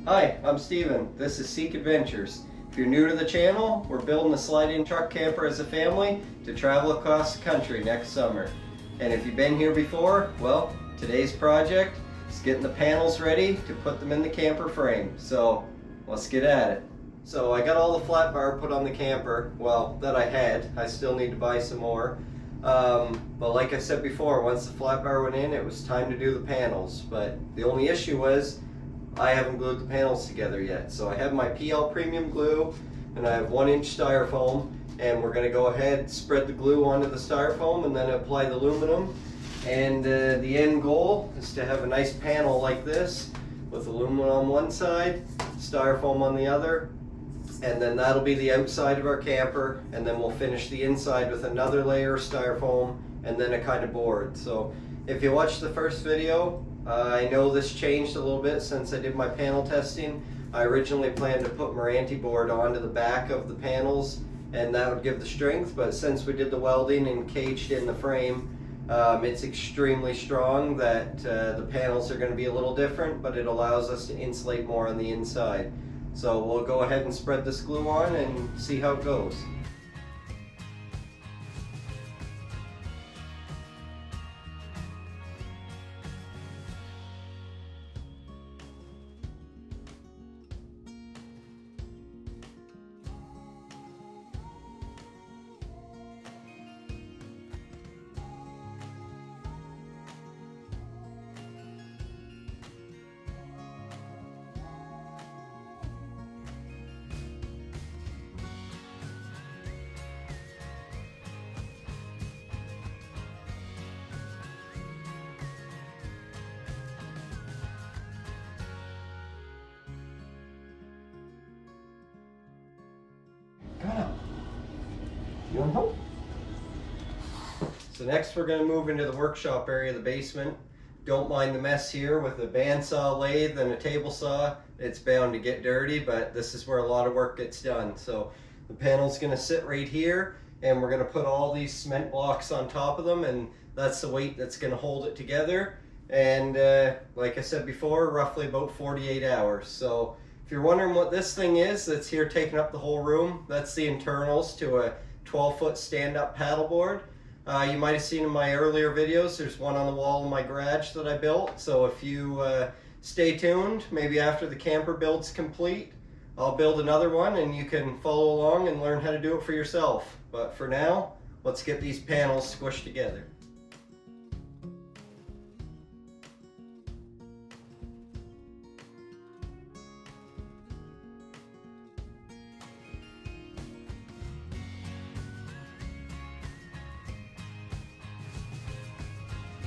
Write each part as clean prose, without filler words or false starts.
Hi, I'm Steven. This is Seek Adventures. If you're new to the channel, we're building a slide-in truck camper as a family to travel across the country next summer. And if you've been here before, well, today's project is getting the panels ready to put them in the camper frame. So let's get at it. So I got all the flat bar put on the camper, well, that I had. I still need to buy some more. But like I said before, once the flat bar went in, it was time to do the panels. But the only issue was I haven't glued the panels together yet. So I have my PL premium glue and I have 1-inch styrofoam, and we're going to go ahead, spread the glue onto the styrofoam and then apply the aluminum. And the end goal is to have a nice panel like this with aluminum on one side, styrofoam on the other, and then that'll be the outside of our camper, and then we'll finish the inside with another layer of styrofoam and then a kind of board. So if you watched the first video, I know this changed a little bit since I did my panel testing. I originally planned to put Meranti board onto the back of the panels and that would give the strength, but since we did the welding and caged in the frame, it's extremely strong that the panels are going to be a little different, but it allows us to insulate more on the inside. So we'll go ahead and spread this glue on and see how it goes. You want help? So next we're going to move into the workshop area of the basement. Don't mind the mess here with a bandsaw lathe and a table saw. It's bound to get dirty, but this is where a lot of work gets done. So the panel's going to sit right here, and we're going to put all these cement blocks on top of them, and that's the weight that's going to hold it together. And like I said before, roughly about 48 hours. So if you're wondering what this thing is that's here taking up the whole room, that's the internals to a 12-foot stand-up paddleboard. You might have seen in my earlier videos, there's one on the wall in my garage that I built. So if you stay tuned, maybe after the camper build's complete, I'll build another one and you can follow along and learn how to do it for yourself. But for now, let's get these panels squished together.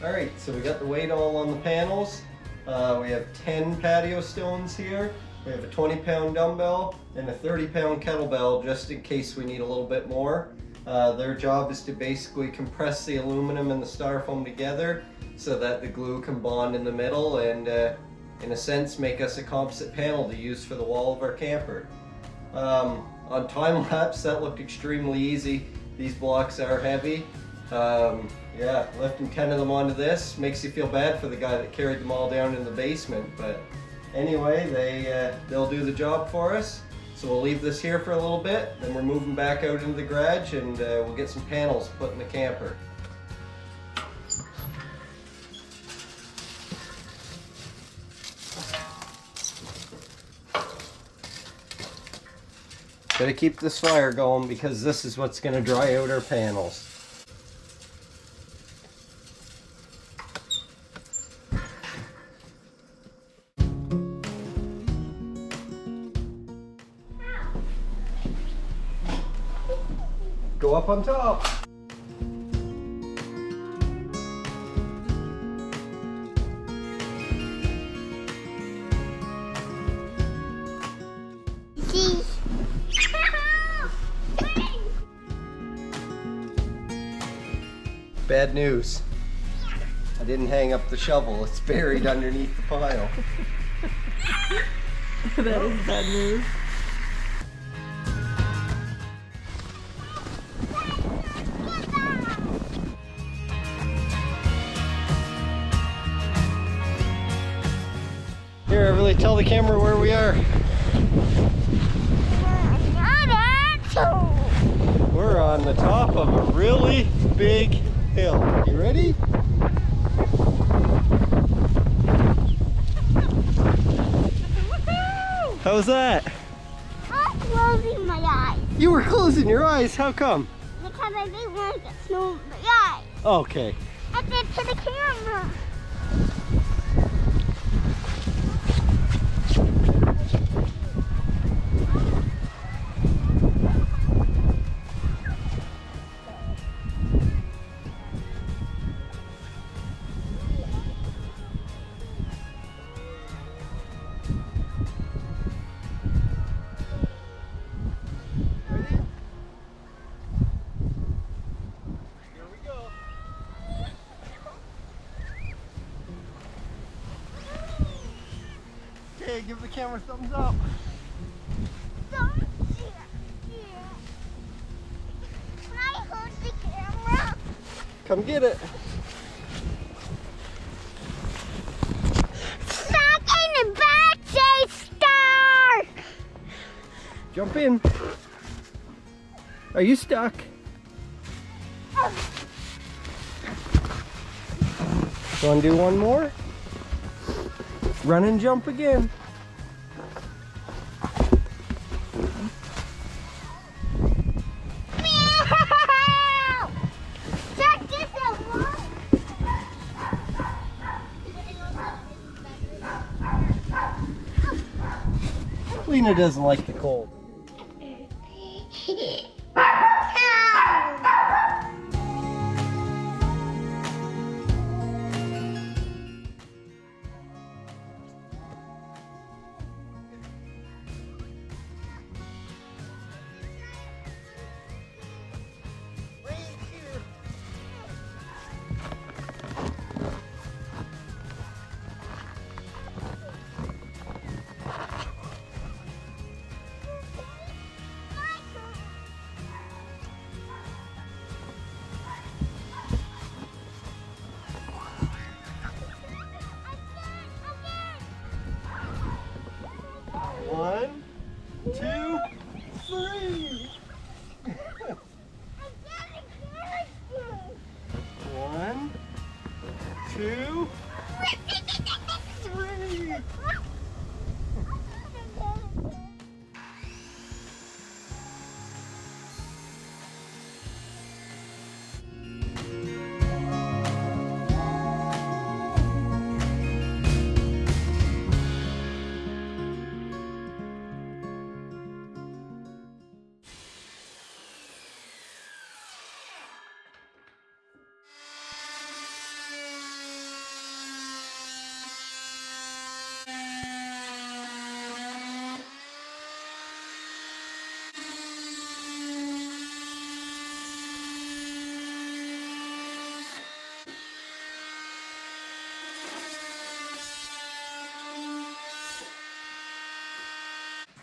Alright, so we got the weight all on the panels. We have 10 patio stones here. We have a 20-pound dumbbell and a 30-pound kettlebell just in case we need a little bit more. Their job is to basically compress the aluminum and the styrofoam together so that the glue can bond in the middle and in a sense make us a composite panel to use for the wall of our camper. On time lapse that looked extremely easy. These blocks are heavy. Yeah, lifting 10 of them onto this makes you feel bad for the guy that carried them all down in the basement, but anyway, they'll do the job for us. So we'll leave this here for a little bit, then we're moving back out into the garage and we'll get some panels put in the camper. Gotta keep this fire going because this is what's gonna dry out our panels. Go up on top. Bad news. I didn't hang up the shovel. It's buried underneath the pile. That is bad news. Riley, tell the camera where we are. We're on the top of a really big hill. You ready? How was that? I'm closing my eyes. You were closing your eyes? How come? Because I didn't want to get snow in my eyes. Okay. I did to the camera. Okay, give the camera a thumbs up. Don't Can I hold the camera? Come get it. Stuck in the back, say star. Jump in. Are you stuck? Want to do one more? Run and jump again. Meow! Check this out. Lena doesn't like the cold. One, two, three. One, two, three.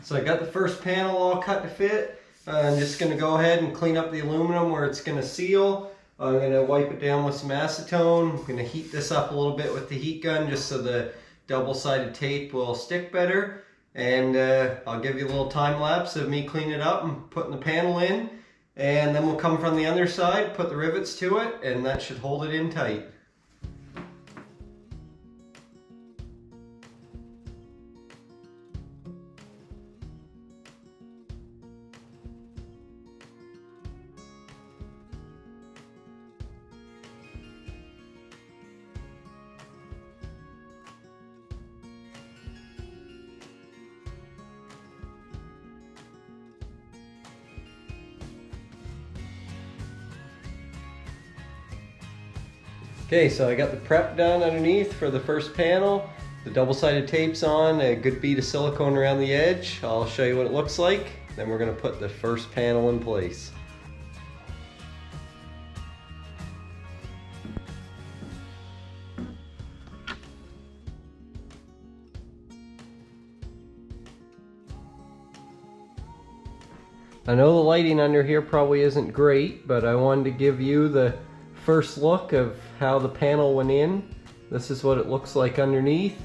So I got the first panel all cut to fit. I'm just going to go ahead and clean up the aluminum where it's going to seal. I'm going to wipe it down with some acetone. I'm going to heat this up a little bit with the heat gun just so the double-sided tape will stick better. And I'll give you a little time lapse of me cleaning it up and putting the panel in. And then we'll come from the other side, put the rivets to it, and that should hold it in tight. Okay, so I got the prep done underneath for the first panel. The double-sided tape's on, a good bead of silicone around the edge. I'll show you what it looks like. Then we're going to put the first panel in place. I know the lighting under here probably isn't great, but I wanted to give you the first look of how the panel went in. This is what it looks like underneath,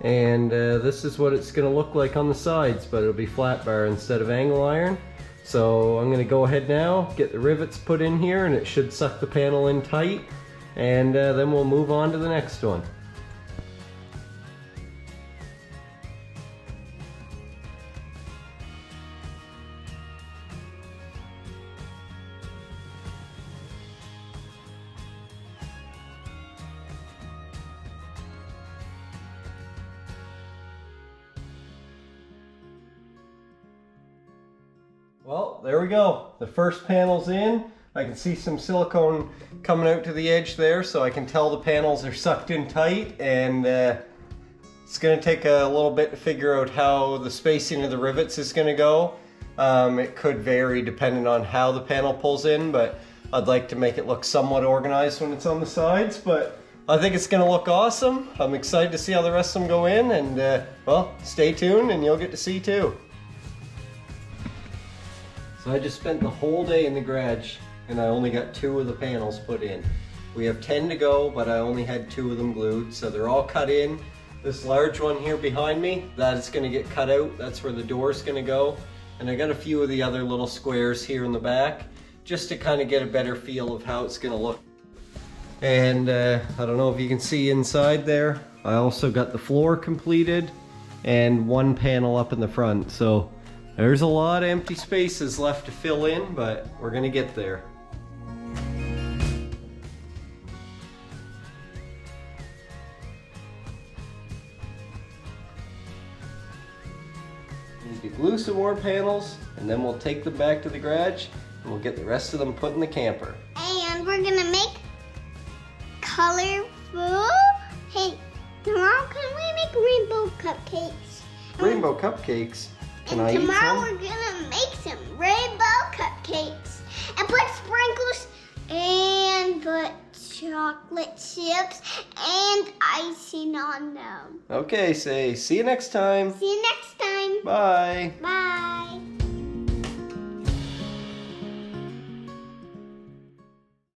And this is what it's going to look like on the sides, but it'll be flat bar instead of angle iron. So I'm going to go ahead now, get the rivets put in here, and it should suck the panel in tight, and then we'll move on to the next one. Well, there we go. The first panel's in. I can see some silicone coming out to the edge there, so I can tell the panels are sucked in tight, and it's going to take a little bit to figure out how the spacing of the rivets is going to go. It could vary depending on how the panel pulls in, but I'd like to make it look somewhat organized when it's on the sides, but I think it's going to look awesome. I'm excited to see how the rest of them go in, and well, stay tuned and you'll get to see too. So I just spent the whole day in the garage and I only got 2 of the panels put in. We have 10 to go, but I only had 2 of them glued, so they're all cut in. This large one here behind me, that is going to get cut out. That's where the door is going to go. And I got a few of the other little squares here in the back, just to kind of get a better feel of how it's going to look. And I don't know if you can see inside there, I also got the floor completed and 1 panel up in the front. So there's a lot of empty spaces left to fill in, but we're gonna get there. Need to glue some more panels, and then we'll take them back to the garage, and we'll get the rest of them put in the camper. And we're gonna make colorful. Hey, tomorrow can we make rainbow cupcakes? Rainbow cupcakes? Can I eat some? Tomorrow we're gonna make some rainbow cupcakes and put sprinkles and put chocolate chips and icing on them. Okay, say see you next time. See you next time. Bye. Bye.